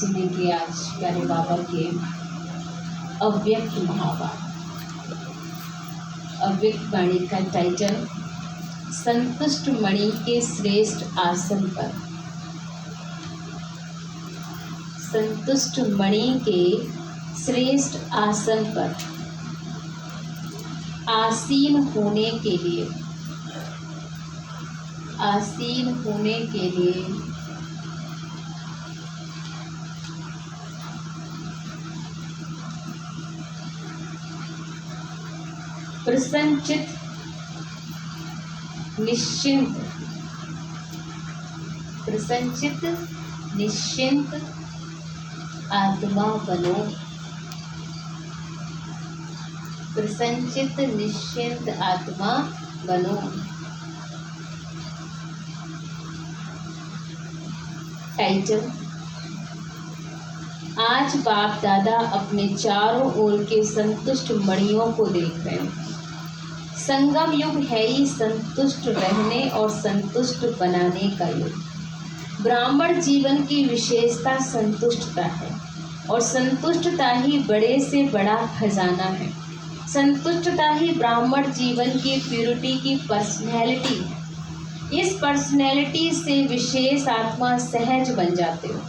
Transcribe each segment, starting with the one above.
इसीलिए आज प्यारे बाबा के अव्यक्त महावाणी, अव्यक्त वाणी का टाइटल संतुष्ट मणि के श्रेष्ठ आसन पर। संतुष्ट मणि के श्रेष्ठ आसन पर आसीन होने के लिए, आसीन होने के लिए प्रसन्नचित निश्चिंत, प्रसन्नचित निश्चिंत आत्मा बनो, प्रसन्नचित निश्चिंत आत्मा बनो। टाइटल, आज बाप दादा अपने चारों ओर के संतुष्ट मणियों को देख रहे हैं। संगम युग है ही संतुष्ट रहने और संतुष्ट बनाने का युग। ब्राह्मण जीवन की विशेषता संतुष्टता है और संतुष्टता ही बड़े से बड़ा खजाना है। संतुष्टता ही ब्राह्मण जीवन की प्यूरिटी की पर्सनैलिटी है। इस पर्सनैलिटी से विशेष आत्मा सहज बन जाते हो।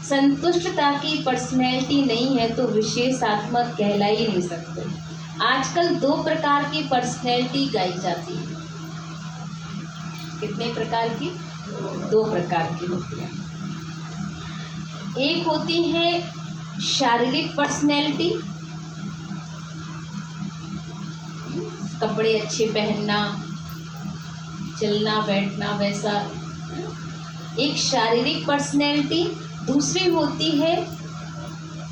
संतुष्टता की पर्सनैलिटी नहीं है तो विशेष आत्मा कहला ही नहीं सकते। आजकल 2 प्रकार की पर्सनैलिटी गाई जाती है। कितने प्रकार की? 2 प्रकार की होती है। एक होती है शारीरिक पर्सनैलिटी, कपड़े अच्छे पहनना, चलना बैठना वैसा, एक शारीरिक पर्सनैलिटी। दूसरी होती है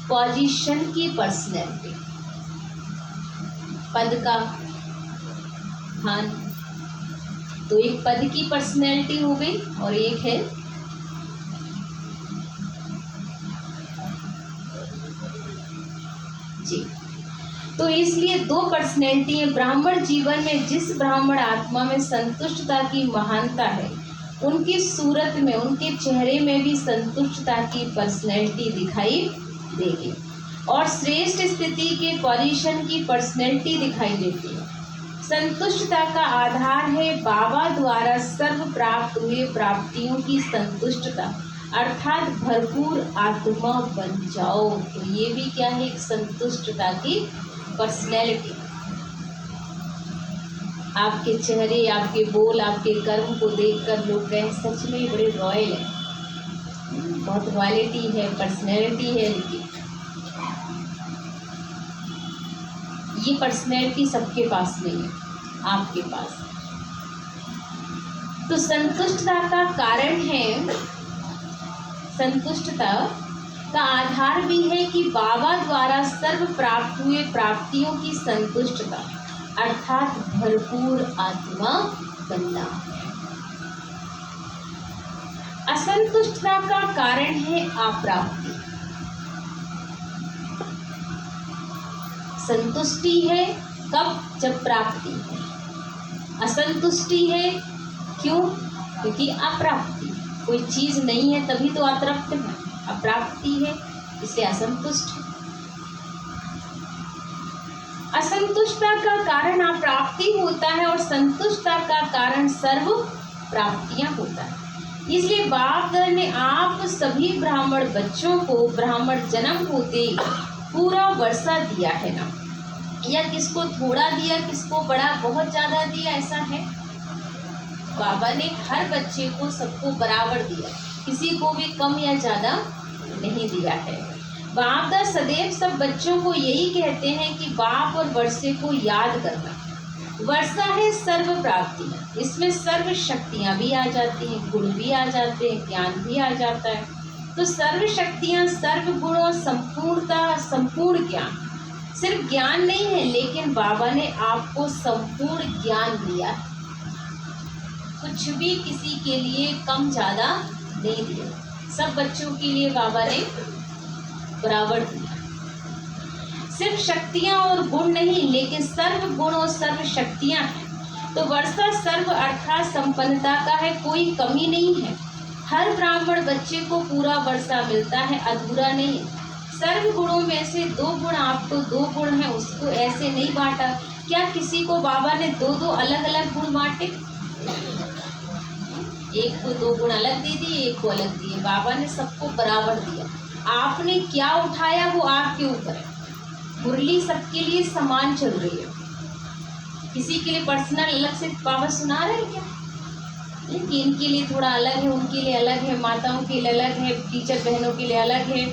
पोजीशन की पर्सनैलिटी, पद का भान। तो एक पद की पर्सनैलिटी हो गई और एक है जी। तो इसलिए 2 पर्सनैलिटी है ब्राह्मण जीवन में। जिस ब्राह्मण आत्मा में संतुष्टता की महानता है, उनकी सूरत में, उनके चेहरे में भी संतुष्टता की पर्सनैलिटी दिखाई देगी और श्रेष्ठ स्थिति के पोजीशन की पर्सनैलिटी दिखाई देती है। संतुष्टता का आधार है बाबा द्वारा सर्व प्राप्त हुए प्राप्तियों की संतुष्टता, अर्थात भरपूर आत्मा बन जाओ। तो ये भी क्या है? एक संतुष्टता की पर्सनैलिटी। आपके चेहरे, आपके बोल, आपके कर्म को देखकर लोग कहें सच में बड़े रॉयल है, बहुत रॉयलिटी है, पर्सनैलिटी है। लेकिन ये पर्सनैलिटी सबके पास नहीं है, आपके पास। तो संतुष्टता का कारण है, संतुष्टता का आधार भी है कि बाबा द्वारा सर्व प्राप्त हुए प्राप्तियों की संतुष्टता, अर्थात भरपूर आत्मा बनना। असंतुष्टता का कारण है अप्राप्ति। संतुष्टि है कब? जब प्राप्ति है। असंतुष्टि है क्यों? क्योंकि अप्राप्ति, कोई चीज नहीं है तभी तो अतृप्त है, अप्राप्ति है इसलिए असंतुष्ट है। असंतुष्टता का कारण अप्राप्ति होता है और संतुष्टता का कारण सर्व प्राप्तियां होता है। इसलिए बाप दादा ने आप सभी ब्राह्मण बच्चों को ब्राह्मण जन्म होते पूरा वर्षा दिया है ना, या किसको थोड़ा दिया, किसको बड़ा बहुत ज़्यादा दिया, ऐसा है? बाबा ने हर बच्चे को सबको बराबर दिया, किसी को भी कम या ज़्यादा नहीं दिया है। बाप दादा सदैव सब बच्चों को यही कहते हैं कि बाप और वर्षे को याद करना। वर्षा है सर्व प्राप्ति, इसमें सर्व शक्तियाँ भी आ जाती हैं, गुण भी आ जाते हैं, ज्ञान भी आ जाता है। तो सर्व शक्तियाँ, सर्व गुणों, संपूर्णता, संपूर्ण ज्ञान। सिर्फ ज्ञान नहीं है, लेकिन बाबा ने आपको संपूर्ण ज्ञान दिया है। कुछ भी किसी के लिए कम ज़्यादा नहीं दिया, सब बच्चों के लिए बाबा ने बराबर दिया। सिर्फ शक्तियाँ और गुण नहीं, लेकिन सर्व गुण और सर्व शक्तियाँ हैं। तो वर्षा सर्व अर्थात संपन्नता का है, कोई कमी नहीं है। हर ब्राह्मण बच्चे को पूरा वर्षा मिलता है, अधूरा नहीं। सर्व गुणों में से 2 गुण, आपको 2 गुण है, उसको ऐसे नहीं बांटा। क्या किसी को बाबा ने 2 अलग अलग गुण बांटे? एक को 2 गुण अलग दे दिए, एक को अलग दिए। बाबा ने सबको बराबर दिया। आपने क्या उठाया वो आपके ऊपर है। मुरली सबके लिए समान चल रही है। किसी के लिए पर्सनल अलग से बाबा सुना रहे हैं क्या? कि इनके लिए थोड़ा अलग है, उनके लिए अलग है, माताओं के लिए अलग है, टीचर बहनों के लिए अलग है,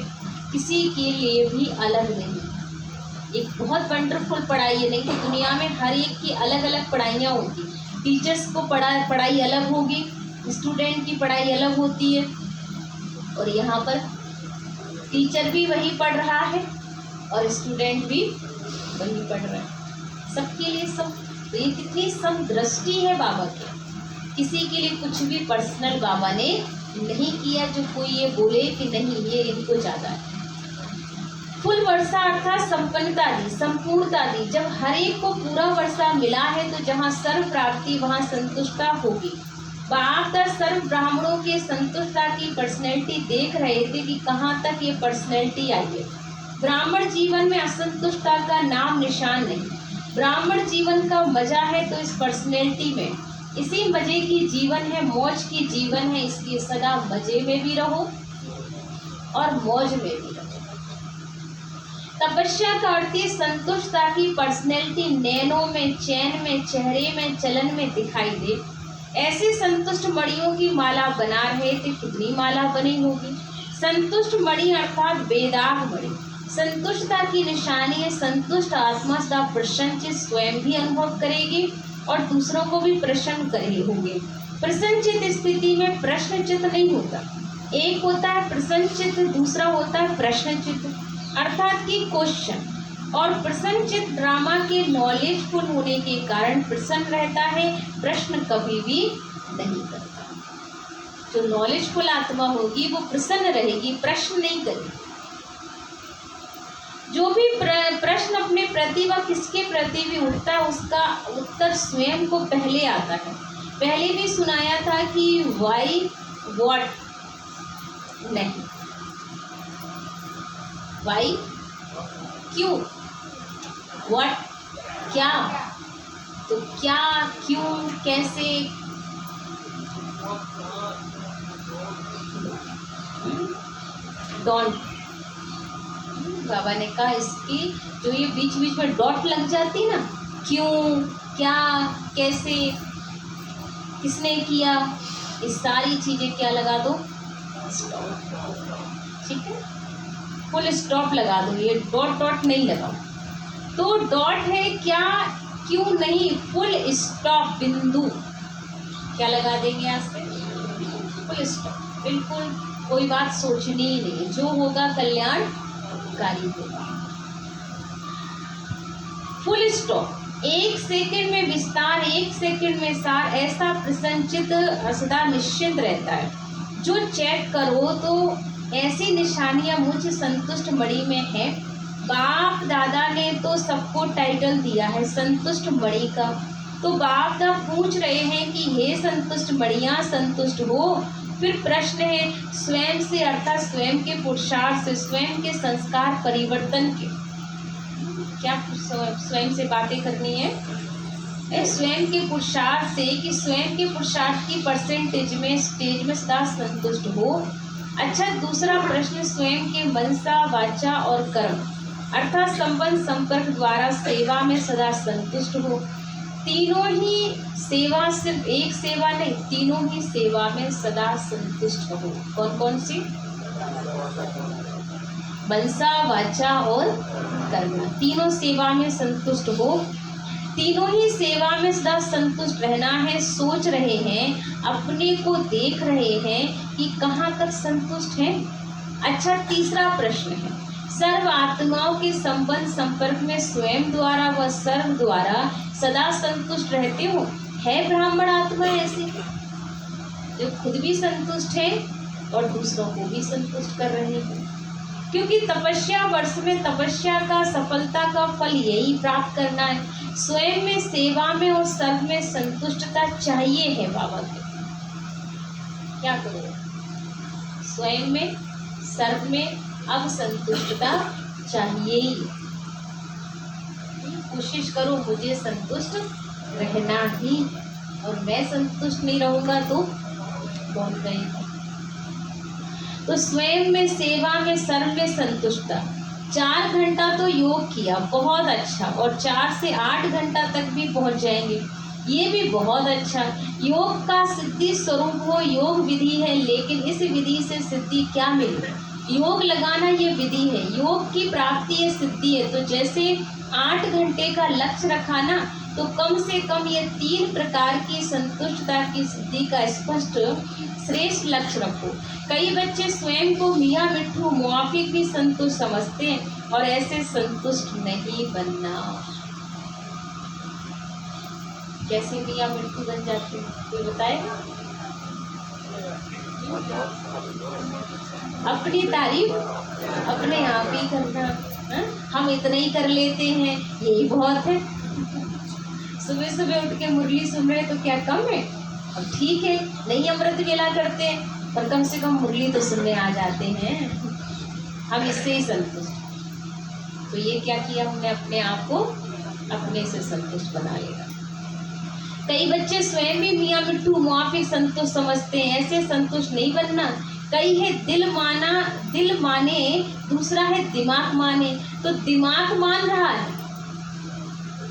किसी के लिए भी अलग नहीं। एक बहुत वंडरफुल पढ़ाई है। नहीं तो दुनिया में हर एक की अलग अलग पढ़ाइयाँ होती। टीचर्स को पढ़ाई अलग होगी, स्टूडेंट की पढ़ाई अलग होती है, और यहाँ पर टीचर भी वही पढ़ रहा है और स्टूडेंट भी वही पढ़ रहा है। सबके लिए सब। तो ये कितनी समदृष्टि है बाबा की। किसी के लिए कुछ भी पर्सनल बाबा ने नहीं किया जो कोई ये बोले कि नहीं ये इनको ज़्यादा है। फुल वर्षा अर्थात संपन्नता दी, संपूर्णता दी। जब हर एक को पूरा वर्षा मिला है तो जहाँ सर्व प्राप्ति वहाँ संतुष्टता होगी। बाप दा सर्व ब्राह्मणों के संतुष्टता की पर्सनैलिटी देख रहे थे कि कहाँ तक ये पर्सनैलिटी आई है। ब्राह्मण जीवन में असंतुष्टता का नाम निशान नहीं। ब्राह्मण जीवन का मजा है तो इस पर्सनैलिटी में। इसी मजे की जीवन है, मौज की जीवन है, इसलिए सदा मजे में भी रहो और मौज में भी रहो। तपस्या का अर्थ संतुष्टता की पर्सनैलिटी नैनों में, चैन में, चेहरे में, चलन में दिखाई दे। ऐसे संतुष्ट मणियों की माला बना रहे थे। कितनी माला बनी होगी। संतुष्ट मणि अर्थात बेदाग मणि संतुष्टता की निशानी है। संतुष्ट आत्मा सदा प्रसन्नचित स्वयं भी अनुभव करेगी और दूसरों को भी प्रसन्न करे होंगे। प्रसन्नचित स्थिति में प्रश्नचित नहीं होता। एक होता है प्रसन्नचित, दूसरा होता है प्रश्नचित अर्थात की क्वेश्चन। और प्रसन्नचित ड्रामा के नॉलेजफुल होने के कारण प्रसन्न रहता है, प्रश्न कभी भी नहीं करता। जो नॉलेजफुल आत्मा होगी वो प्रसन्न रहेगी, प्रश्न नहीं करेगी। जो भी प्रश्न अपने प्रति व किसके प्रति भी उठता है उसका उत्तर स्वयं को पहले आता है। पहले भी सुनाया था कि वाई, व्हाट नहीं, वाई क्यों, व्हाट क्या, तो क्या, क्यों, कैसे, डोंट। बाबा ने कहा इसकी जो ये बीच बीच में डॉट लग जाती ना, क्यों, क्या, कैसे, किसने किया, ये सारी चीजें क्या लगा दो, ठीक है, फुल स्टॉप लगा दो। ये डॉट डॉट नहीं लगाओ। तो डॉट है क्या, क्यों नहीं, फुल स्टॉप, बिंदु क्या लगा देंगे यहाँ से, फुल स्टॉप। बिल्कुल कोई बात सोचनी ही नहीं, जो होगा कल्याणकारी होगा। Full stop. 1 सेकंड में विस्तार, 1 सेकंड में सार, ऐसा प्रसन्नचित सदा निश्चिंत रहता है। जो चेक करो तो ऐसी निशानियां मुझ संतुष्ट मणि में है। बाप दादा ने तो सबको टाइटल दिया है संतुष्ट मणि का। तो बाप दादा पूछ रहे हैं कि हे संतुष्ट मणियां स्वयं हो। फिर प्रश्न है स्वयं से अर्थात स्वयं के पुरुषार्थ से, स्वयं के संस्कार परिवर्तन के। क्या स्वयं से बातें करनी है, स्वयं के पुरुषार्थ से कि स्वयं के पुरुषार्थ की परसेंटेज में स्टेज में सदा संतुष्ट हो। अच्छा, दूसरा प्रश्न स्वयं के मनसा, वाचा और कर्म अर्थात संबंध संपर्क द्वारा सेवा में सदा संतुष्ट हो। तीनों ही सेवा, सिर्फ एक सेवा नहीं, तीनों ही सेवा में सदा संतुष्ट हो। कौन कौन सी? मनसा, वाचा और कर्म, तीनों सेवा में संतुष्ट हो। तीनों ही सेवा में सदा संतुष्ट रहना है। सोच रहे हैं, अपने को देख रहे हैं कि कहाँ तक संतुष्ट हैं। अच्छा, तीसरा प्रश्न है सर्व आत्माओं के संबंध संपर्क में स्वयं द्वारा व सर्व द्वारा सदा संतुष्ट रहते हो। है ब्राह्मण आत्मा ऐसी जो खुद भी संतुष्ट है और दूसरों को भी संतुष्ट कर रहे हैं। क्योंकि तपस्या वर्ष में तपस्या का सफलता का फल यही प्राप्त करना है। स्वयं में, सेवा में और सर्व में संतुष्टता चाहिए है बाबा के। क्या करो, स्वयं में, सर्व में अब संतुष्टता चाहिए ही। कोशिश करो मुझे संतुष्ट रहना ही, और मैं संतुष्ट नहीं रहूंगा तो बहुत गई। तो स्वयं में, सेवा में, सर्व में संतुष्टता। 4 घंटा तो योग किया, बहुत अच्छा, और 4 से 8 घंटा तक भी पहुंच जाएंगे, ये भी बहुत अच्छा। योग का सिद्धि स्वरूप वो योग विधि है, लेकिन इस विधि से सिद्धि क्या मिले? योग लगाना ये विधि है, योग की प्राप्ति ये सिद्धि है। तो जैसे 8 घंटे का लक्ष्य रखा ना, तो कम से कम ये 3 प्रकार की संतुष्टता की सिद्धि का स्पष्ट श्रेष्ठ लक्ष्य रखो। कई बच्चे स्वयं को मियाँ मिट्ठू मुआफिक भी संतुष्ट समझते हैं, और ऐसे संतुष्ट नहीं बनना। कैसे मियाँ मिट्ठू बन जाते हैं, कोई बताएगा? अपनी तारीफ अपने आप ही करना, हम इतना ही कर लेते हैं, यही बहुत है। सुबह सुबह उठ के मुरली सुन रहे तो क्या कम है? अब ठीक है, नहीं अमृत वेला करते हैं, पर कम से कम मुरली तो सुनने आ जाते हैं, हम इससे ही संतुष्ट। तो ये क्या किया हमने? अपने आप को अपने से संतुष्ट बना लिया। कई बच्चे स्वयं भी मियाँ मिट्ठू मुआफिक संतुष्ट समझते हैं, ऐसे संतुष्ट नहीं बनना। कई है दिल माने, दूसरा है दिमाग माने। तो दिमाग मान रहा है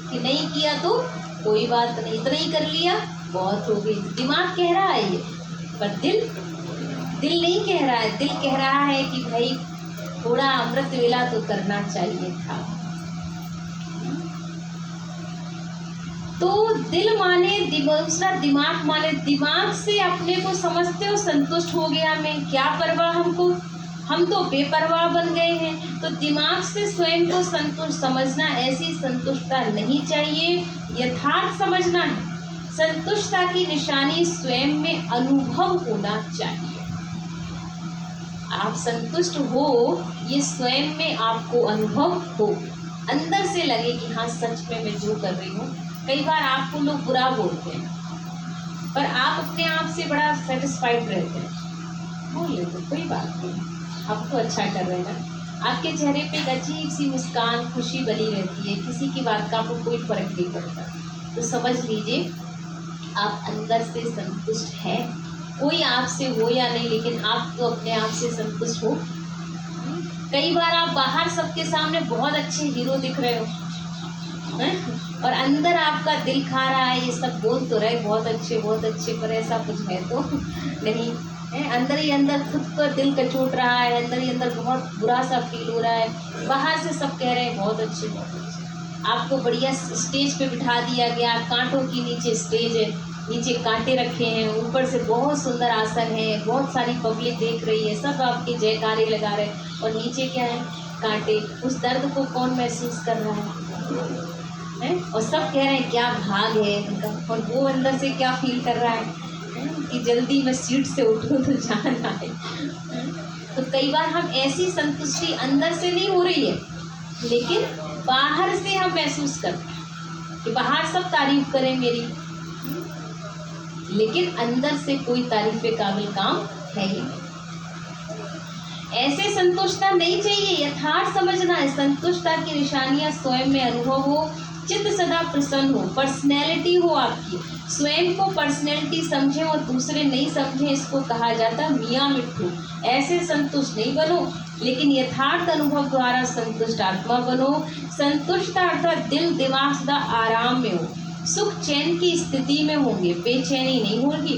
कि नहीं किया तो कोई बात नहीं, इतना ही कर लिया बहुत हो गई, दिमाग कह रहा है ये, पर दिल नहीं कह रहा है। दिल कह रहा है कि भाई थोड़ा अमृत वेला तो करना चाहिए था। तो दिल माने, दूसरा दिमाग माने। दिमाग से अपने को समझते हो संतुष्ट हो गया मैं, क्या परवाह हमको, हम तो बेपरवाह बन गए हैं। तो दिमाग से स्वयं को संतुष्ट समझना, ऐसी संतुष्टता नहीं चाहिए, यथार्थ समझना है। संतुष्टता की निशानी स्वयं में अनुभव होना चाहिए। आप संतुष्ट हो, ये स्वयं में आपको अनुभव हो, अंदर से लगे कि हाँ सच में मैं जो कर रही हूँ। कई बार आपको लोग बुरा बोलते हैं, पर आप अपने आप से बड़ा सेटिस्फाइड रहते हैं, बोल लेते कोई बात नहीं, आप तो अच्छा कर रहे हैं। आपके चेहरे पे एक अजीब सी मुस्कान, खुशी बनी रहती है, किसी की बात का आपको कोई फर्क नहीं पड़ता। तो समझ लीजिए आप अंदर से संतुष्ट हैं, कोई आपसे हो या नहीं, लेकिन आप तो अपने आप से संतुष्ट हो। कई बार आप बाहर सबके सामने बहुत अच्छे हीरो दिख रहे हो, और अंदर आपका दिल खा रहा है, ये सब बोल तो रहे बहुत अच्छे, पर ऐसा कुछ है तो नहीं है। अंदर ही अंदर खुद को दिल कचोट रहा है, अंदर ही अंदर बहुत बुरा सा फील हो रहा है। बाहर से सब कह रहे हैं बहुत अच्छे। आपको बढ़िया स्टेज पे बिठा दिया गया, कांटों की नीचे स्टेज है, नीचे कांटे रखे हैं, ऊपर से बहुत सुंदर आसन है, बहुत सारी पब्लिक देख रही है, सब आपके जयकारे लगा रहे हैं, और नीचे क्या है? कांटे। उस दर्द को कौन महसूस कर रहा है? और सब कह रहे हैं क्या भाग है इनका, और वो अंदर से क्या फील कर रहा है कि जल्दी मैं सीट से उठूं तो जान आए। तो कई बार हम ऐसी संतुष्टि अंदर से नहीं हो रही है, लेकिन बाहर से हम महसूस करते हैं कि बाहर सब तारीफ करें मेरी, लेकिन अंदर से कोई तारीफ के काबिल काम है ही नहीं। ऐसे संतुष्टता नहीं चाहिए, यथार्थ समझना है। संतुष्टता की निशानियां स्वयं में अनुभव हो, चित्त सदा प्रसन्न हो, पर्सनैलिटी हो आपकी, स्वयं को पर्सनैलिटी समझें और दूसरे नहीं समझें, इसको कहा जाता है मियाँ मिट्ठू। ऐसे संतुष्ट नहीं बनो, लेकिन यथार्थ अनुभव द्वारा संतुष्ट आत्मा बनो। संतुष्टता अर्थात दिल दिमाग सदा आराम में हो, सुख चैन की स्थिति में होंगे, बेचैनी नहीं होगी,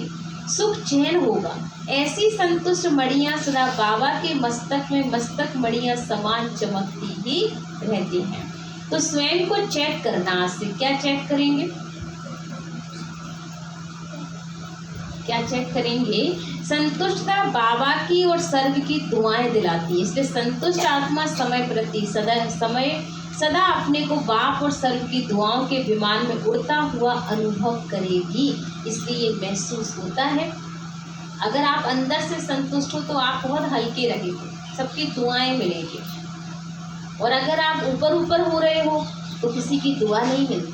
सुख चैन होगा। ऐसी संतुष्ट मणियाँ सदा बाबा के मस्तक में मस्तक मणियाँ समान चमकती ही रहती हैं। तो स्वयं को चेक करना, आज से क्या चेक करेंगे? क्या चेक करेंगे? संतुष्टता बाबा की और सर्व की दुआएं दिलाती है, इसलिए संतुष्ट आत्मा समय प्रति सदा अपने को बाप और सर्व की दुआओं के विमान में उड़ता हुआ अनुभव करेगी, इसलिए ये महसूस होता है। अगर आप अंदर से संतुष्ट हो तो आप बहुत हल्के रहेंगे, सबकी दुआएं मिलेंगी, और अगर आप ऊपर ऊपर हो रहे हो तो किसी की दुआ नहीं मिलती,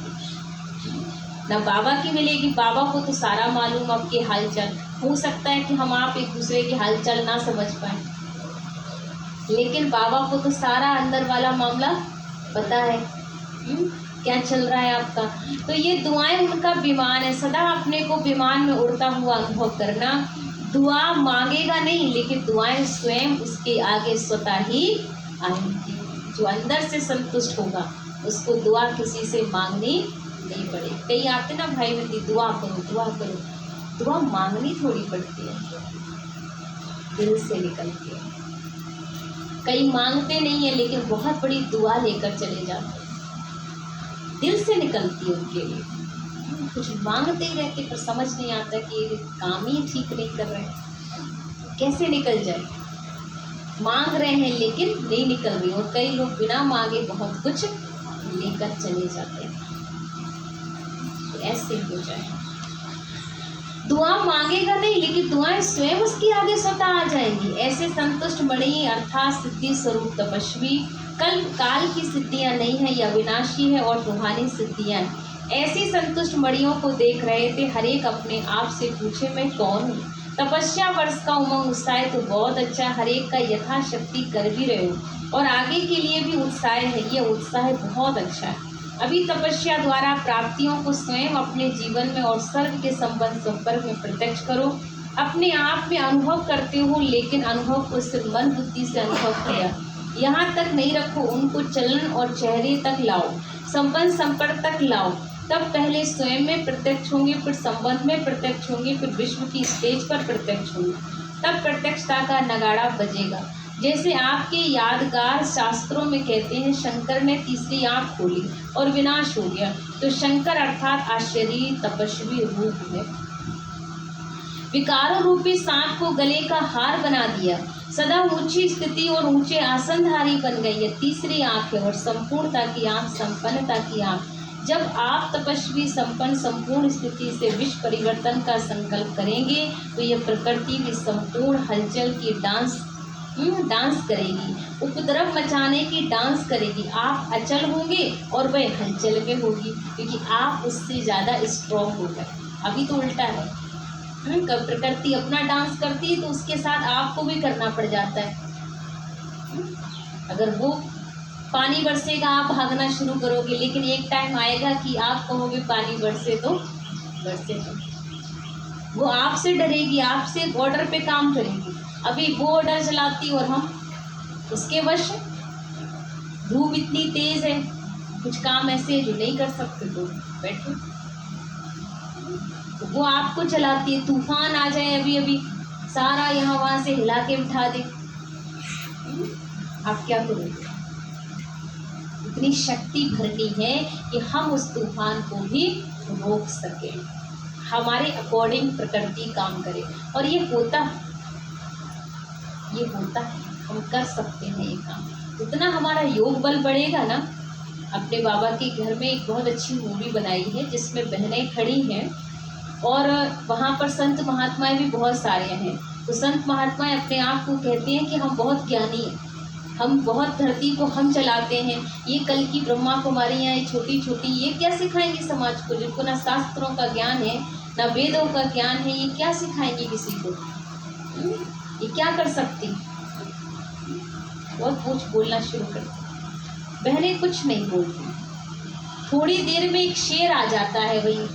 ना बाबा की मिलेगी। बाबा को तो सारा मालूम आपके हालचाल, हो सकता है कि हम आप एक दूसरे की हालचाल ना समझ पाए, लेकिन बाबा को तो सारा अंदर वाला मामला पता है। क्या चल रहा है आपका। तो ये दुआएं उनका विमान है, सदा अपने को विमान में उड़ता हुआ अनुभव करना। दुआ मांगेगा नहीं, लेकिन दुआएं स्वयं उसके आगे स्वतः ही आएंगी। जो अंदर से संतुष्ट होगा उसको दुआ किसी से मांगनी नहीं पड़े। कई आते ना भाई बंदी, दुआ करो दुआ करो, दुआ मांगनी थोड़ी पड़ती है, दिल से निकलती है। कई मांगते नहीं है लेकिन बहुत बड़ी दुआ लेकर चले जाते हैं, दिल से निकलती है उनके लिए। कुछ मांगते ही रहते पर समझ नहीं आता कि ये काम ही ठीक नहीं कर रहे, कैसे निकल जाए। मांग रहे हैं लेकिन नहीं निकल रही, और कई लोग बिना मांगे बहुत कुछ लेकर चले जाते हैं। तो ऐसे हो जाए, दुआ मांगेगा नहीं लेकिन दुआएं स्वयं उसके आगे स्वतः आ जाएंगी। ऐसे संतुष्ट मणि अर्थात सिद्धि स्वरूप तपस्वी कल काल की सिद्धियां नहीं है, यह विनाशी है और रूहानी सिद्धियां। ऐसी संतुष्ट मणियों को देख रहे थे। हर एक अपने आप से पूछे मैं कौन हूँ। तपस्या वर्ष का उमंग उत्साह तो बहुत अच्छा, हर एक का यथाशक्ति कर भी रहे हो और आगे के लिए भी उत्साह है। यह उत्साह बहुत अच्छा है। अभी तपस्या द्वारा प्राप्तियों को स्वयं अपने जीवन में और सर्व के संबंध संपर्क में प्रत्यक्ष करो। अपने आप में अनुभव करते हो, लेकिन अनुभव को सिर्फ मन बुद्धि से अनुभव किया यहाँ तक नहीं रखो, उनको चलन और चेहरे तक लाओ, संबंध संपर्क तक लाओ। तब पहले स्वयं में प्रत्यक्ष होंगे, फिर संबंध में प्रत्यक्ष होंगे, फिर विश्व की स्टेज पर प्रत्यक्ष होंगे। तब प्रत्यक्षता का नगाड़ा बजेगा। जैसे आपके यादगार शास्त्रों में कहते हैं, शंकर ने तीसरी आंख खोली और विनाश हो गया। तो शंकर अर्थात आश्चर्य तपस्वी रूप है। विकारों रूपी सांप को गले का हार बना दिया, सदा ऊंची स्थिति और ऊंचे आसनधारी बन गई। यह तीसरी आंख है और संपूर्णता की आंख, संपन्नता की आंख। जब आप तपस्वी संपन्न संपूर्ण स्थिति से विश्व परिवर्तन का संकल्प करेंगे तो यह प्रकृति की संपूर्ण हलचल की डांस करेगी, उपद्रव मचाने की डांस करेगी। आप अचल होंगे और वह हलचल में होगी, क्योंकि आप उससे ज़्यादा स्ट्रॉन्ग हो गए। अभी तो उल्टा है, प्रकृति अपना डांस करती है तो उसके साथ आपको भी करना पड़ जाता है। अगर वो पानी बरसेगा आप भागना शुरू करोगे, लेकिन एक टाइम आएगा कि आप कहोगे पानी बरसे तो बरसे तो। वो आपसे डरेगी, आपसे ऑर्डर पे काम करेगी। अभी वो ऑर्डर चलाती और हम उसके वश। धूप इतनी तेज है, कुछ काम ऐसे है जो नहीं कर सकते तो बैठो। तो वो आपको चलाती है। तूफान आ जाए अभी अभी, सारा यहाँ वहाँ से हिला के बिठा दे, आप क्या करोगे। इतनी शक्ति भरनी है कि हम उस तूफान को भी रोक सके, हमारे अकॉर्डिंग प्रकृति काम करे। और ये होता है, हम कर सकते हैं ये काम। उतना हमारा योग बल बढ़ेगा ना। अपने बाबा के घर में एक बहुत अच्छी मूवी बनाई है जिसमें बहनें खड़ी हैं और वहाँ पर संत महात्माएं भी बहुत सारे हैं। तो संत महात्माएं अपने आप को कहते हैं कि हम बहुत ज्ञानी हैं, हम बहुत धरती को हम चलाते हैं। ये कल की ब्रह्मा कुमारियाँ ये छोटी छोटी, ये क्या सिखाएंगी समाज को, जिनको ना शास्त्रों का ज्ञान है ना वेदों का ज्ञान है। ये क्या सिखाएंगे किसी को, ये क्या कर सकती। बहुत कुछ बोलना शुरू करती, बहनें कुछ नहीं बोलती। थोड़ी देर में एक शेर आ जाता है, वही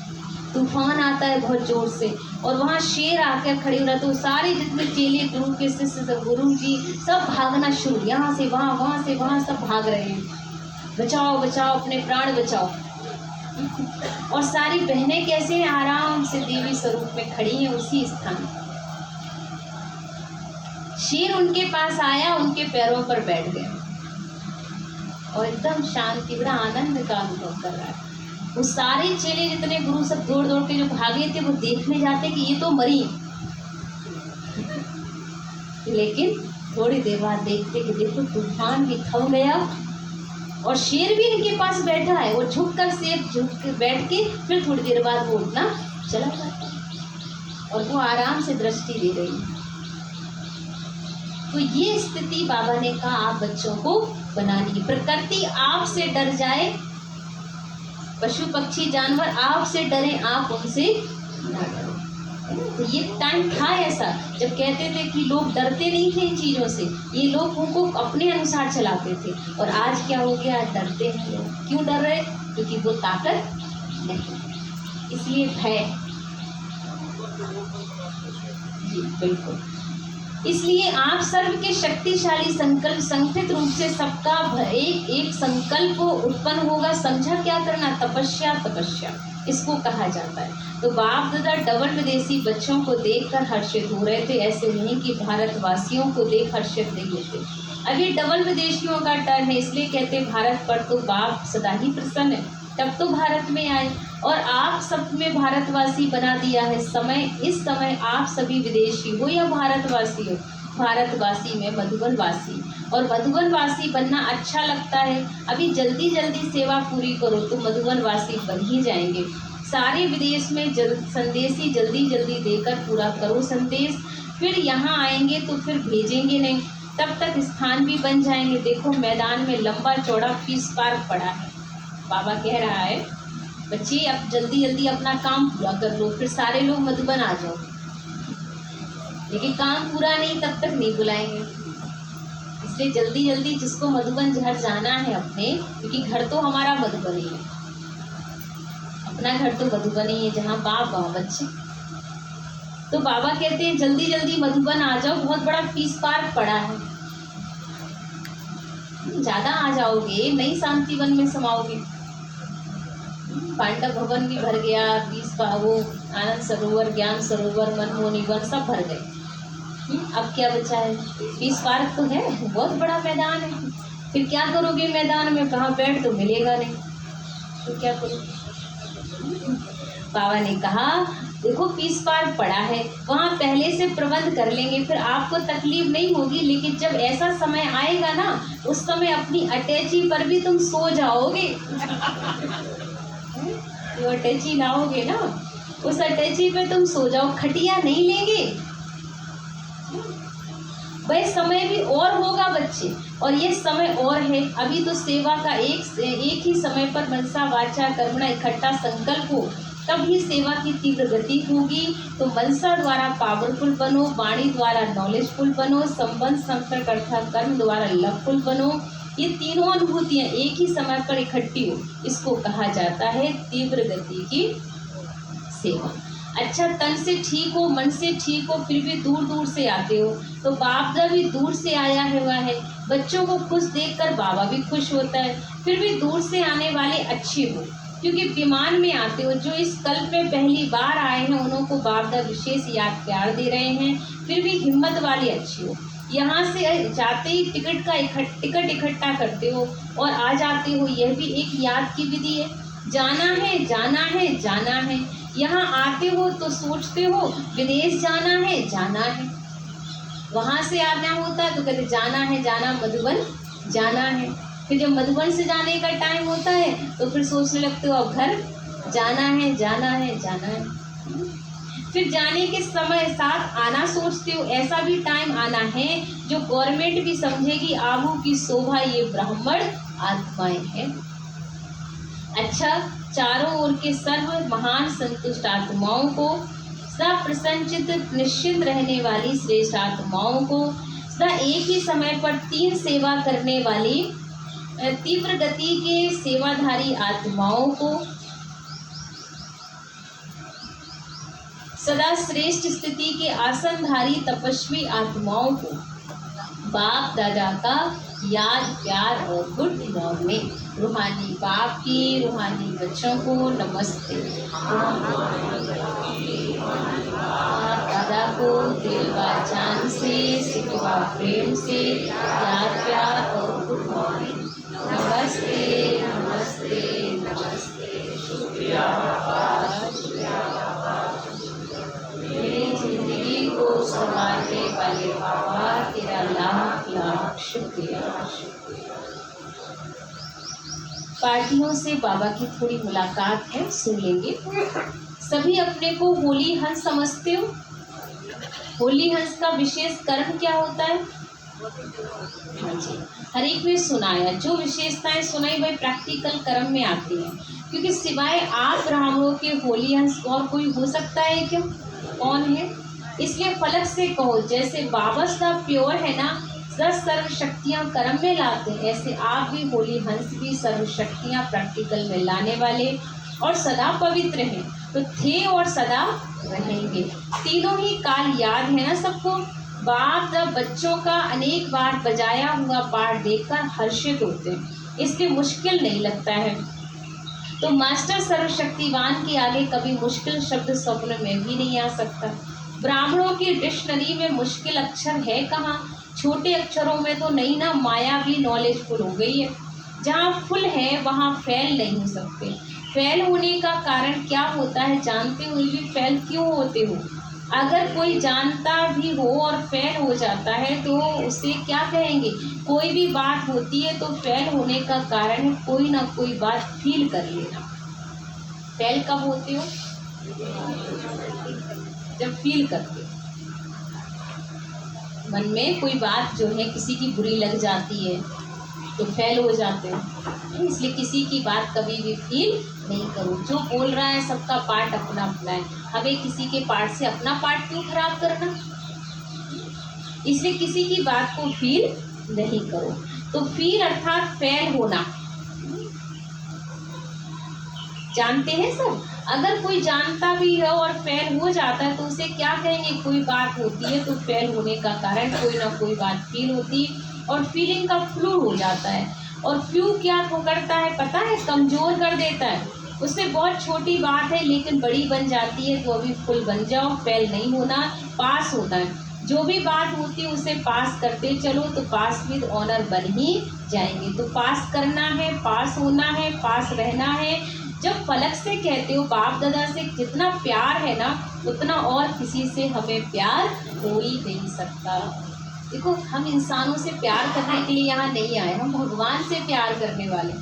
तूफान आता है बहुत जोर से और वहाँ शेर आकर खड़े हो रहा। तो सारे जितने चेले गुरु के शिष्य सब, गुरु जी सब भागना शुरू, यहाँ से वहाँ, वहाँ से वहाँ, सब भाग रहे हैं। बचाओ बचाओ, अपने प्राण बचाओ। और सारी बहनें कैसे हैं, आराम से देवी स्वरूप में खड़ी हैं उसी स्थान। शेर उनके पास आया, उनके पैरों पर बैठ गया और एकदम शांति, बड़ा आनंद का अनुभव कर रहा है। वो सारे चेले जितने गुरु सब दौड़ दौड़ के जो भागे थे, वो देखने जाते कि ये तो मरी, लेकिन थोड़ी देर बाद देखते कि देखो तूफान भी थम गया और शेर भी इनके पास बैठा है। वो झुककर शेर झुक के बैठ के फिर थोड़ी देर बाद वो उठना चला जाता और वो आराम से दृष्टि दे रही है। तो ये स्थिति बाबा ने कहा आप बच्चों को बनानी है। प्रकृति आपसे डर जाए, पशु पक्षी जानवर आपसे डरे, आप उनसे ना डरो। तो ये टाइम था ऐसा जब कहते थे कि लोग डरते नहीं थे इन चीज़ों से, ये लोग उनको अपने अनुसार चलाते थे। और आज क्या हो गया, डरते हैं लोग। क्यों डर रहे? क्योंकि वो ताकत नहीं, इसलिए भय। जी बिल्कुल। इसलिए आप सर्व के शक्तिशाली संकल्प संगठित रूप से सबका एक एक संकल्प उत्पन्न होगा। समझा क्या करना? तपस्या, तपस्या इसको कहा जाता है। तो बाप दादा डबल विदेशी बच्चों को देखकर हर्षित हो रहे थे। ऐसे नहीं कि भारतवासियों को देख हर्षित नहीं होते। अब ये डबल विदेशियों का टर्न है, इसलिए कहते भारत पर तो बाप सदा ही प्रसन्न है। तब तो भारत में आए और आप सब में भारतवासी बना दिया है। इस समय आप सभी विदेशी हो या भारतवासी हो, भारतवासी में मधुबनवासी, और मधुबनवासी बनना अच्छा लगता है। अभी जल्दी जल्दी सेवा पूरी करो तो मधुबनवासी बन ही जाएंगे। सारे विदेश में संदेशी जल्दी जल्दी देकर पूरा करो संदेश, फिर यहाँ आएंगे तो फिर भेजेंगे नहीं, तब तक स्थान भी बन जाएंगे। देखो मैदान में लंबा चौड़ा पीस पार्क पड़ा है। बाबा कह रहा है बच्चे अब जल्दी जल्दी अपना काम पूरा कर लो, फिर सारे लोग मधुबन आ जाओ। लेकिन काम पूरा नहीं तब तक नहीं बुलाएंगे, इसलिए जल्दी जल्दी जिसको मधुबन घर जाना है अपने, क्योंकि घर तो हमारा मधुबन ही है, अपना घर तो मधुबन ही है जहाँ बाप वहाँ बच्चे। तो बाबा कहते हैं जल्दी जल्दी मधुबन आ जाओ, बहुत बड़ा पीस पार्क पड़ा है, ज्यादा आ जाओगे नई शांति वन में समाओगे। पांडव भवन भी भर गया, वो आनंद सरोवर, ज्ञान सरोवर, मनमोहनी वन सब भर गए। अब क्या बचा है? पीस पार्क तो है, बहुत बड़ा मैदान है। फिर क्या करोगे मैदान में? कहाँ बेड तो मिलेगा नहीं, तो क्या करोगे? बाबा ने कहा देखो पीस पार्क पड़ा है, वहाँ पहले से प्रबंध कर लेंगे, फिर आपको तकलीफ नहीं होगी। लेकिन जब ऐसा समय आएगा ना, उस समय अपनी अटैची पर भी तुम सो जाओगे। जो अटैची लाओगे ना, उस अटैची पे तुम सो जाओ, खटिया नहीं लेंगे। वह समय भी और होगा बच्चे, और ये समय और है। अभी तो सेवा का एक ही समय पर मनसा वाचा कर्मणा इकट्ठा संकल्प हो, तब ही सेवा की तीव्र गति होगी। तो मनसा द्वारा पावरफुल बनो, वाणी द्वारा नॉलेजफुल बनो, संबंध संपर्क अर्थात कर्म द्वारा लवफुल बनो। ये तीनों अनुभूतियाँ एक ही समय पर इकट्ठी हो, इसको कहा जाता है तीव्र गति की सेवा। अच्छा, तन से ठीक हो, मन से ठीक हो, फिर भी दूर दूर से आते हो, तो बाप जब भी दूर से आया हुआ है। बच्चों को खुश देखकर बाबा भी खुश होता है। फिर भी दूर से आने वाले अच्छे हो, क्योंकि विमान में आते हो। जो इस कल्प में पहली बार आए हैं उन्हों को बाप दा विशेष याद प्यार दे रहे हैं। फिर भी हिम्मत वाले अच्छे हो। यहाँ से जाते ही टिकट इकट्ठा करते हो और आ जाते हो, यह भी एक याद की विधि है। जाना है जाना है जाना है, यहाँ आते हो तो सोचते हो विदेश जाना है जाना है, वहाँ से आना होता है तो कहते जाना है जाना मधुबन जाना है। फिर जब मधुबन से जाने का टाइम होता है तो फिर सोचने लगते हो अब घर जाना है जाना है जाना है। फिर जाने के समय साथ आना सोचते हो, ऐसा भी टाइम आना है जो गवर्नमेंट भी समझेगी आबू की शोभा ये ब्राह्मण आत्माएं हैं। अच्छा, चारों ओर के सर्व महान संतुष्ट आत्माओं को, सदा प्रसन्नचित्त निश्चिंत रहने वाली श्रेष्ठ आत्माओं को, सदा एक ही समय पर 3 सेवा करने वाली तीव्र गति के सेवाधारी आत्माओं को, सदा श्रेष्ठ स्थिति के आसनधारी तपस्वी आत्माओं को बाप दादा का याद प्यार और गुड मॉर्निंग। रूहानी बाप की रूहानी बच्चों को नमस्ते। बाप दादा को दिल व जान से सिखवा प्रेम से याद प्यार और गुड मॉर्निंग। नमस्ते नमस्ते नमस्ते। शुक्रिया बाबा, शुक्रिया बाबा, मेरी जिंदगी को संवारने वाले बाबा, तेरा लाख लाख शुक्रिया शुक्रिया। पार्टियों से बाबा की थोड़ी मुलाकात है, सुन लेंगे। सभी अपने को होली हंस समझते हो। होली हंस का विशेष कर्म क्या होता है? हाँ जी, हर एक ने सुनाया। जो विशेषताएं सुनाई वही प्रैक्टिकल कर्म में आती हैं, क्योंकि सिवाय आप ब्राह्मणों के होली हंस और कोई हो सकता है क्या? कौन है? इसलिए फलक से कहो, जैसे बाबा साहब प्योर है ना, 10 सर्व शक्तियाँ कर्म में लाते हैं, ऐसे आप भी होली हंस भी सर्व शक्तियाँ प्रैक्टिकल में लाने वाले और सदा पवित्र हैं। तो थे और सदा रहेंगे। तीनों ही काल याद है ना सबको। बाप बच्चों का अनेक बार बजाया हुआ पाठ देखकर हर्षित होते हैं, इसलिए मुश्किल नहीं लगता है। तो मास्टर सर्वशक्तिवान के आगे कभी मुश्किल शब्द स्वप्न में भी नहीं आ सकता। ब्राह्मणों की डिक्शनरी में मुश्किल अक्षर है कहाँ? छोटे अक्षरों में तो नहीं ना, माया भी नॉलेजफुल हो गई है। जहाँ फुल है वहाँ फेल नहीं हो सकते। फेल होने का कारण क्या होता है जानते हुए भी फेल क्यों होते हो? अगर कोई जानता भी हो और फेल हो जाता है तो उसे क्या कहेंगे? कोई भी बात होती है तो फेल होने का कारण है कोई ना कोई बात फील कर लेना। फेल कब होते हो? जब फील करते हो। मन में कोई बात जो है किसी की बुरी लग जाती है तो फेल हो जाते हो। इसलिए किसी की बात कभी भी फील नहीं करो। जो बोल रहा है सबका पार्ट अपना अपना है, हमें किसी के पार्ट से अपना पार्ट क्यों खराब करना? इसलिए किसी की बात को फील नहीं करो। तो फील अर्थात फेल होना, जानते हैं सब। अगर कोई जानता भी है और फेल हो जाता है तो उसे क्या कहेंगे? कोई बात होती है तो फेल होने का कारण कोई ना कोई बात फील होती है और फीलिंग का फ्लू हो जाता है। और फ्लू क्या करता है पता है? कमज़ोर कर देता है। उससे बहुत छोटी बात है लेकिन बड़ी बन जाती है। तो अभी फुल बन जाओ, फेल नहीं होना, पास होना है। जो भी बात होती है उसे पास करते चलो तो पास विद ऑनर बन ही जाएंगे। तो पास करना है, पास होना है, पास रहना है। जब फलक से कहते हो बाप दादा से जितना प्यार है ना उतना और किसी से हमें प्यार हो ही नहीं सकता। देखो हम इंसानों से प्यार करने के लिए यहाँ नहीं आए, हम भगवान से प्यार करने वाले।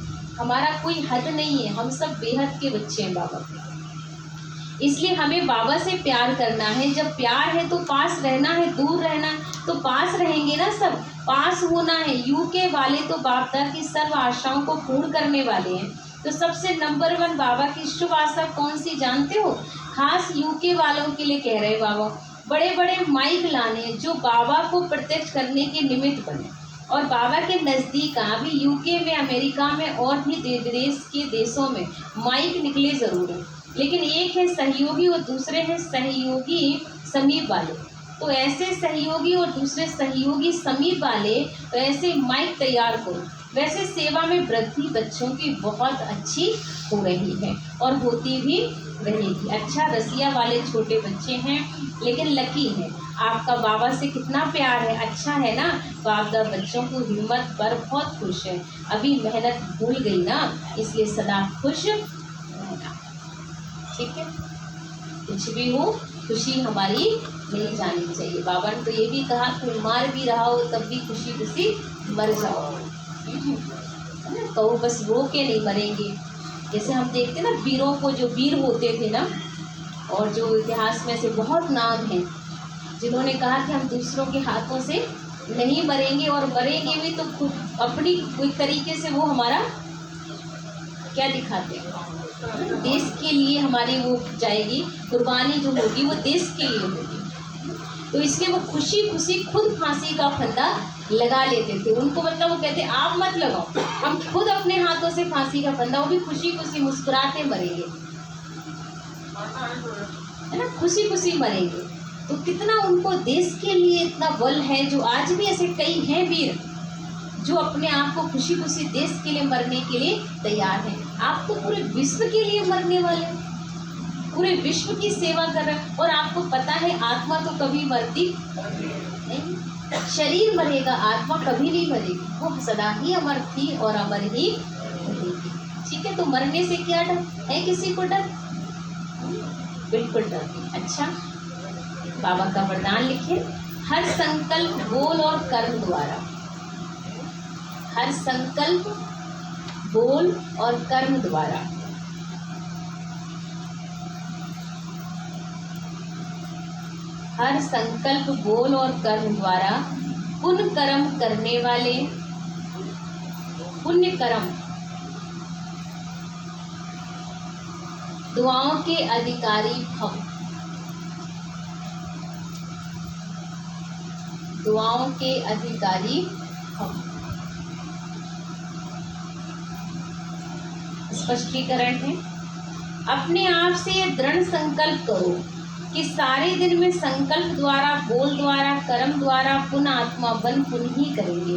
हमारा कोई हद नहीं है, हम सब बेहद के बच्चे हैं बाबा के। इसलिए हमें बाबा से प्यार करना है। जब प्यार है तो पास रहना है, दूर रहना तो पास रहेंगे ना सब। पास होना है। यूके वाले तो बाप दादा की सर्व आशाओं को पूर्ण करने वाले हैं। तो सबसे नंबर 1 बाबा की शुभ आशा कौन सी जानते हो? खास यूके वालों के लिए कह रहे बाबा, बड़े बड़े माइक लाने जो बाबा को प्रत्यक्ष करने के निमित्त बने। और बाबा के नज़दीक अभी यूके में, अमेरिका में और भी देश के देशों में माइक निकले ज़रूर हैं, लेकिन एक है सहयोगी और दूसरे हैं सहयोगी समीप वाले। तो ऐसे सहयोगी और दूसरे सहयोगी समीप वाले तो ऐसे माइक तैयार करो। वैसे सेवा में वृद्धि बच्चों की बहुत अच्छी हो रही है और होती भी रहेगी। अच्छा रसिया वाले छोटे बच्चे हैं लेकिन लकी है। आपका बाबा से कितना प्यार है, अच्छा है ना। बाप दा बच्चों को हिम्मत पर बहुत खुश है। अभी मेहनत भूल गई ना, इसलिए सदा खुश रहना। ठीक है, कुछ भी हो खुशी हमारी नहीं जानी चाहिए। बाबा ने तो ये भी कहा कि मार भी रहा हो तब भी खुशी खुशी मर जाओ। कहो बस रो के नहीं मरेंगे। जैसे हम देखते ना वीरों को, जो वीर होते थे ना और जो इतिहास में से बहुत नाम हैं जिन्होंने कहा कि हम दूसरों के हाथों से नहीं मरेंगे और मरेंगे भी तो खुद अपनी कोई तरीके से वो हमारा क्या दिखाते हैं, देश के लिए हमारी वो जाएगी कुर्बानी जो होगी वो देश के लिए होगी। तो इसलिए वो खुशी खुशी खुद फांसी का फंदा लगा लेते थे। उनको मतलब वो कहते आप मत लगाओ, हम खुद अपने हाथों से फांसी का फंदा, वो भी खुशी खुशी मुस्कुराते मरेंगे, है ना, खुशी खुशी मरेंगे। तो कितना उनको देश के लिए इतना बल है। जो आज भी ऐसे कई हैं वीर जो अपने आप को खुशी खुशी देश के लिए मरने के लिए तैयार हैं। आप तो पूरे विश्व के लिए मरने वाले, पूरे विश्व की सेवा कर रहे हैं। और आपको पता है आत्मा तो कभी मरती नहीं, शरीर मरेगा, आत्मा कभी नहीं मरेगी। वो सदा ही अमर थी और अमर ही रहेगी। ठीक है, तो मरने से क्या डर है? किसी को डर? बिल्कुल डर नहीं। अच्छा, बाबा का वरदान लिखे, हर संकल्प बोल और कर्म द्वारा, हर संकल्प बोल और कर्म द्वारा हर संकल्प बोल और कर्म द्वारा पुण्य कर्म करने वाले, पुण्य कर्म दुआओं के अधिकारी भव। दुआओं के अधिकारी हम। स्पष्टीकरण है, अपने आप से ये दृढ़ संकल्प करो कि सारे दिन में संकल्प द्वारा, बोल द्वारा, कर्म द्वारा पुनः आत्मा बन पुण्य ही करेंगे।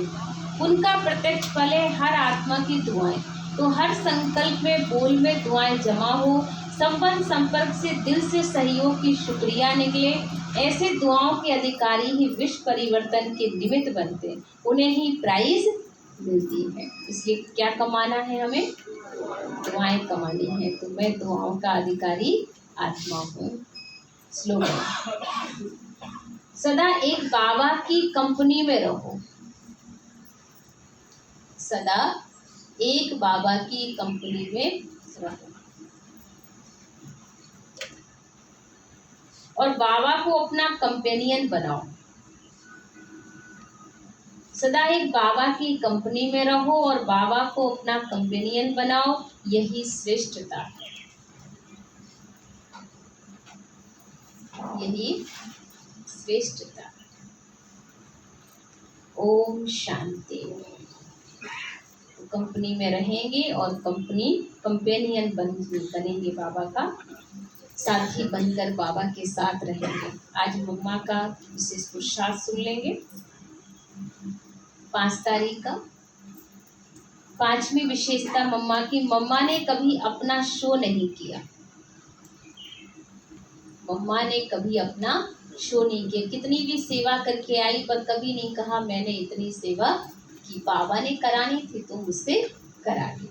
पुण्य का प्रत्यक्ष फल है हर आत्मा की दुआएं। तो हर संकल्प में, बोल में दुआएं जमा हो, संबंध संपर्क से दिल से सहयोग की शुक्रिया निकले। ऐसे दुआओं के अधिकारी ही विश्व परिवर्तन के निमित्त बनते हैं, उन्हें ही प्राइज मिलती है। इसलिए क्या कमाना है हमें? दुआएं कमानी है। तो मैं दुआओं का अधिकारी आत्मा हूँ। स्लोगन, सदा एक बाबा की कंपनी में रहो। सदा एक बाबा की कंपनी में रहो और बाबा को अपना कंपेनियन बनाओ। सदा एक बाबा की कंपनी में रहो और बाबा को अपना कंपेनियन बनाओ, यही श्रेष्ठता है, यही श्रेष्ठता। ओम शांति। तो कंपनी में रहेंगे और कंपेनियन बनेंगे, बाबा का साथी बनकर बाबा के साथ रहेंगे। आज मम्मा का विशेष पुरुषार्थ सुन लेंगे। 5 तारीख का 5वीं विशेषता मम्मा की, मम्मा ने कभी अपना शो नहीं किया। मम्मा ने कभी अपना शो नहीं किया। कितनी भी सेवा करके आई पर कभी नहीं कहा मैंने इतनी सेवा की, बाबा ने करानी थी तो मुझसे करा दी।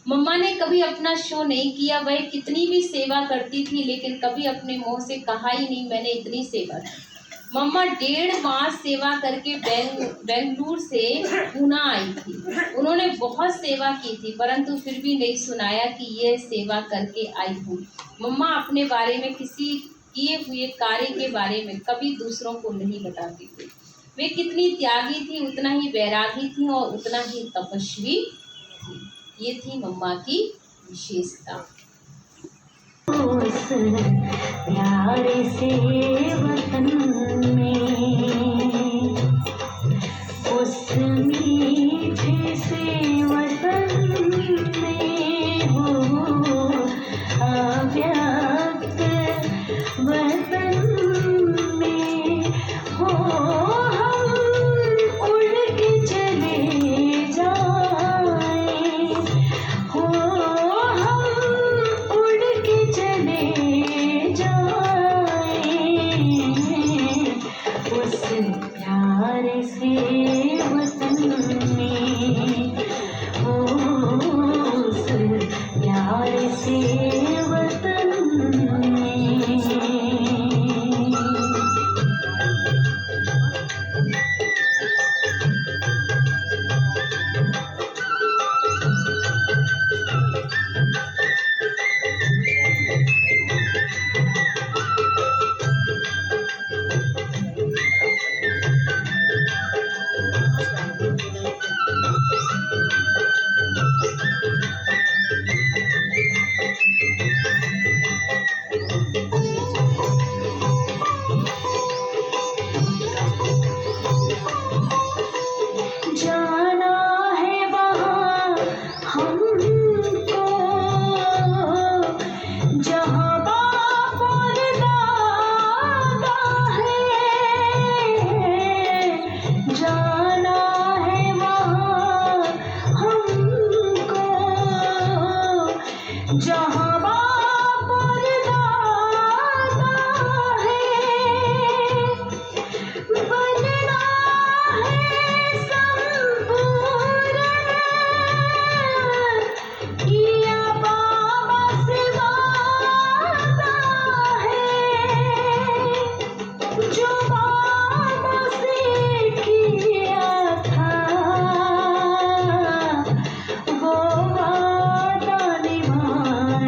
मम्मा ने कभी अपना शो नहीं किया। वह कितनी भी सेवा करती थी लेकिन कभी अपने मुंह से कहा ही नहीं मैंने इतनी सेवा की। मम्मा 1.5 मास सेवा करके बेंगलुरु से पूना आई थी। उन्होंने बहुत सेवा की थी परंतु फिर भी नहीं सुनाया कि यह सेवा करके आई हूँ। मम्मा अपने बारे में, किसी किए हुए कार्य के बारे में कभी दूसरों को नहीं बताती थी। वे कितनी त्यागी थी, उतना ही वैरागी थी और उतना ही तपस्वी थी। ये थी मम्मा की विशेषता। उस प्यारे से वतन में, उस मीठे से वतन में हो अव्यक्त वतन में हो हम उड़ के चले जाएं, हो हम उड़ के चले जाएं उस प्यारे से वतन में, हो उस प्यारे से वतन में। जाना है वहाँ हमको जहाँ बाप और दादा है, जाना है वहाँ हमको जहाँ बाप और दादा है, बनना है संपूर्ण किया बाबा से वादा है, जो बाबा से किया था वो वादा निभाना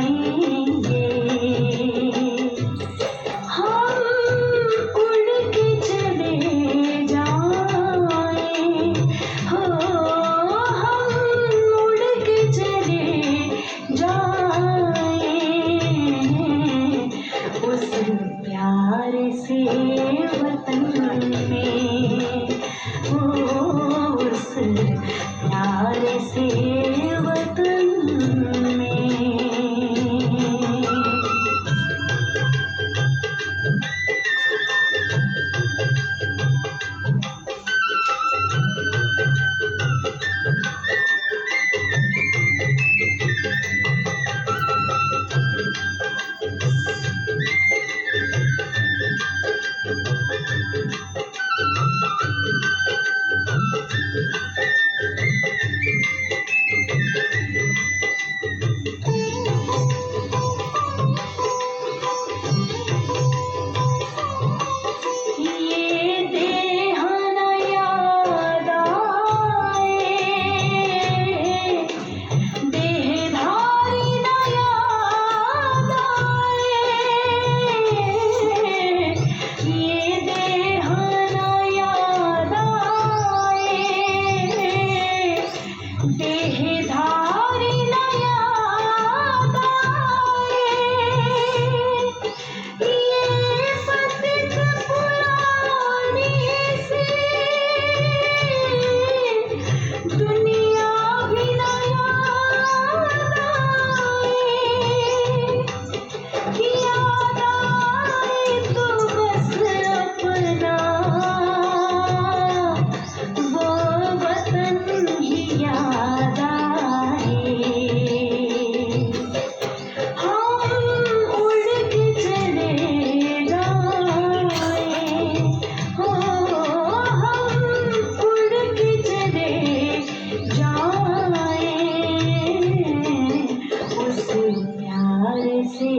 से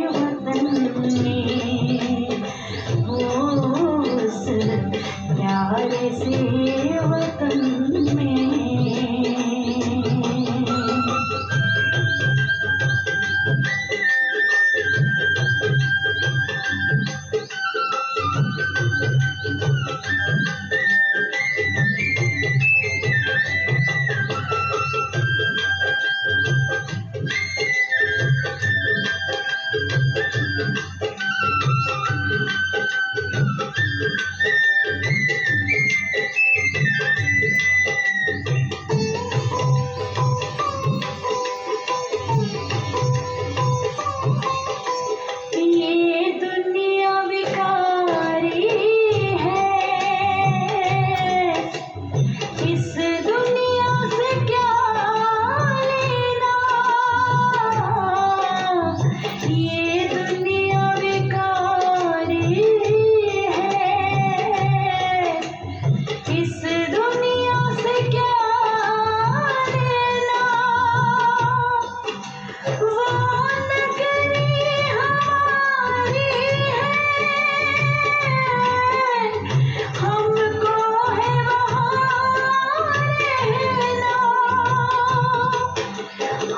वतन में, उस प्यारे से वतन में। ये दुनिया विकारी है, इस दुनिया से क्या लेना। ये दुनिया विकारी है, इस दुनिया से क्या लेना। वो नगरी हमारी है, हमको है वहाँ रहना।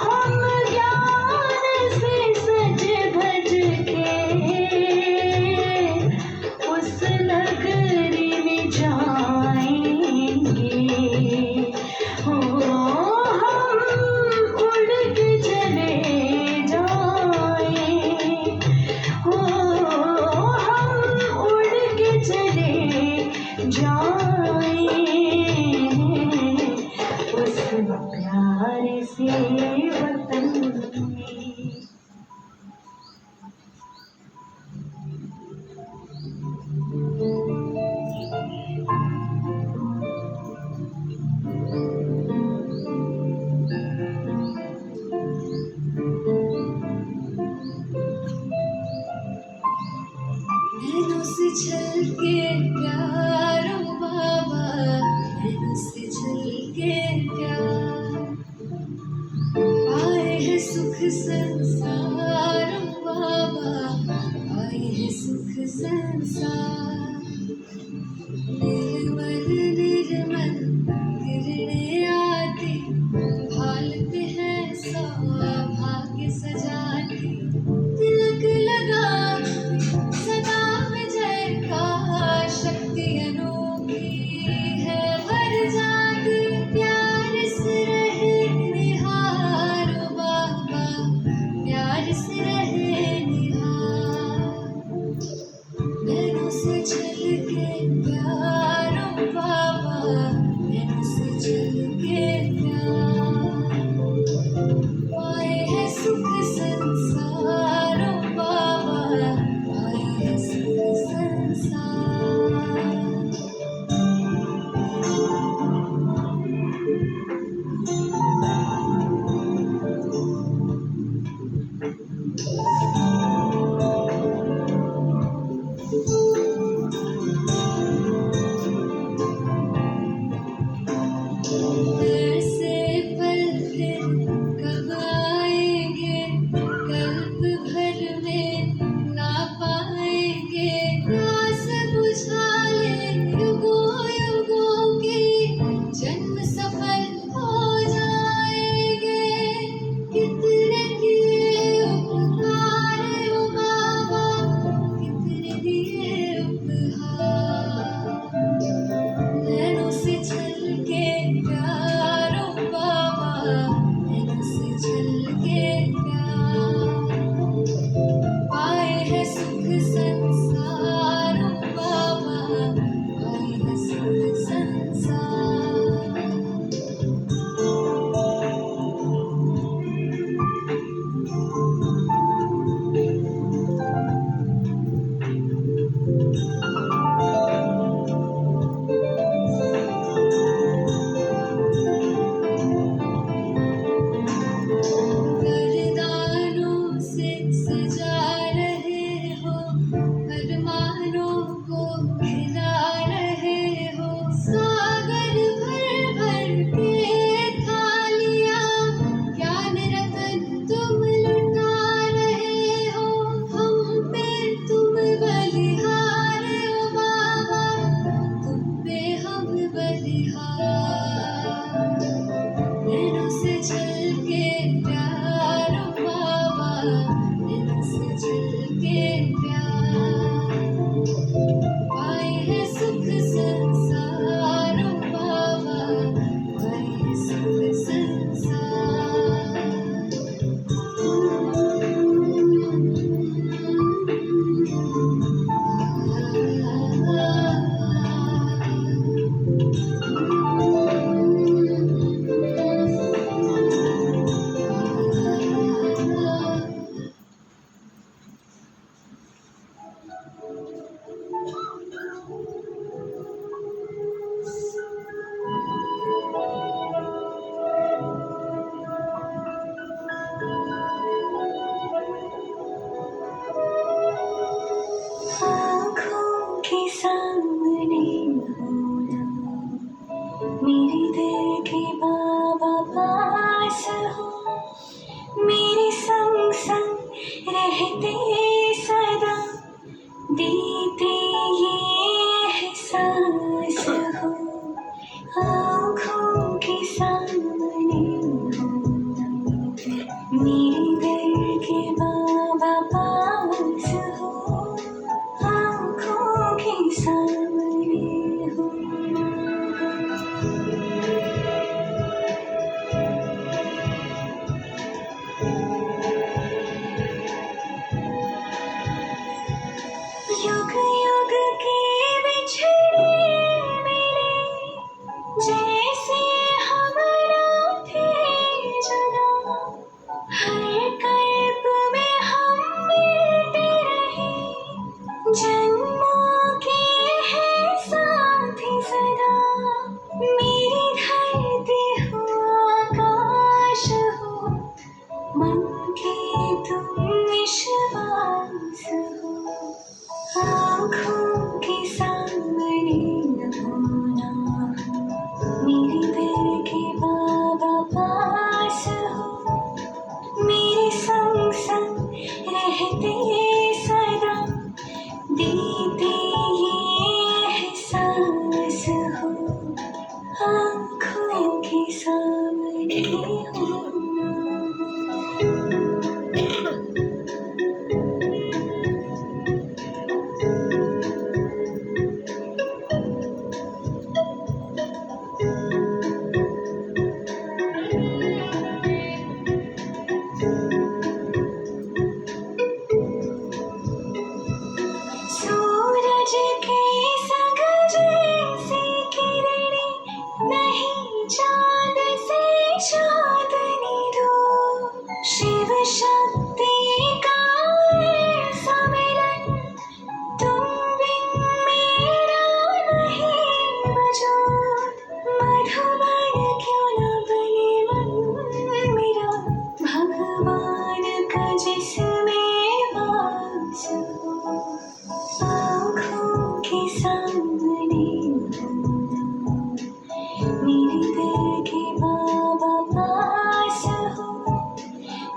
हम ज्ञान से सज धज के उस नगरी में जाएंगे। हो हम उड़ के चले जाएं, हो हम उड़ के चले जाएं, उस प्यारे से वतन में। नैनों से छलके प्यारो बाबा, नैनों से छलके प्यार। आए हैं सुख संसार बाबा, आए हैं सुख संसार। निर्मल निर्मल किरणें आती, भालते हैं सौभाग्य सजाती। तिलक लगाती सदा विजय का, शक्ति अनोखी है भर जाती। प्यार से रहे निहारो बाबा, प्यार से रहे निहार। नैनों से छलके प्यारो बाबा, नैनों से छलके प्यार। आए हैं सुख संसारो बाबा, आए हैं सुख संसार। ऐसे पल फिर कब आएंगे, रहते सदा देते ये एहसास हो, आँखों के सामने हो, मेरे दिल के बाबा पास हो, आँखों के सामने हो। युग युग के बिछड़े मिले, जैसे हमारा थे जुदा, हर कल्प में हम मिलते रहे, जन्मों के हैं साथी सदा, मेरी धरती हो आकाश हो, मन के तुम विश्वास हो, आँखों के सामने होना, मेरे दिल के बाबा पास हो, मेरे संग संग रहते सदा देते ये एहसास हो, आँखों के सामने होना। सूरज के संग जैसी किरणें, नहीं चाँद से चाँदनी दो, शिव शक्ति का ऐसा मिलन, तुम बिन मेरा नहीं वजूद, मधुबन क्यों न बने मन मेरा, भगवान का जिसमें वास हो, आँखों के सामने होना, मेरे दिल के बाबा पास हो,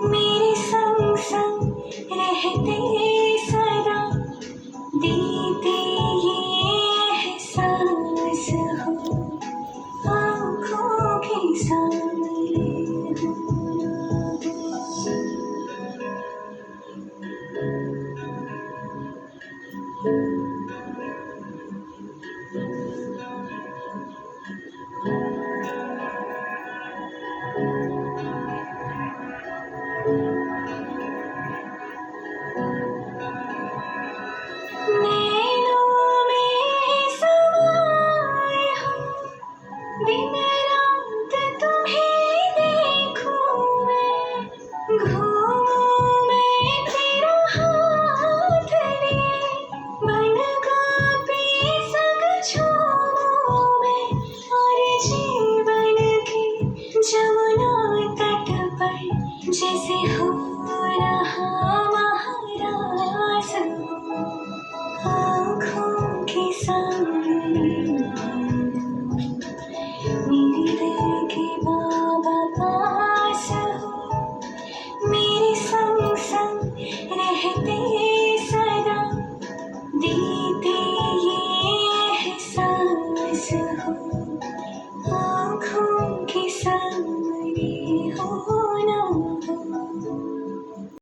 मेरे संग संग रहते सदा देते ये एहसास हो, आँखों के सामने होना। नैनों में समाए हो, दिन रात तुम्हें देखूं मैं, घूमूं मैं तेरा हाथ लिए, बन गोपी संग झूमूं मैं, और जीवन के जमुना तट पर जैसे हो रहा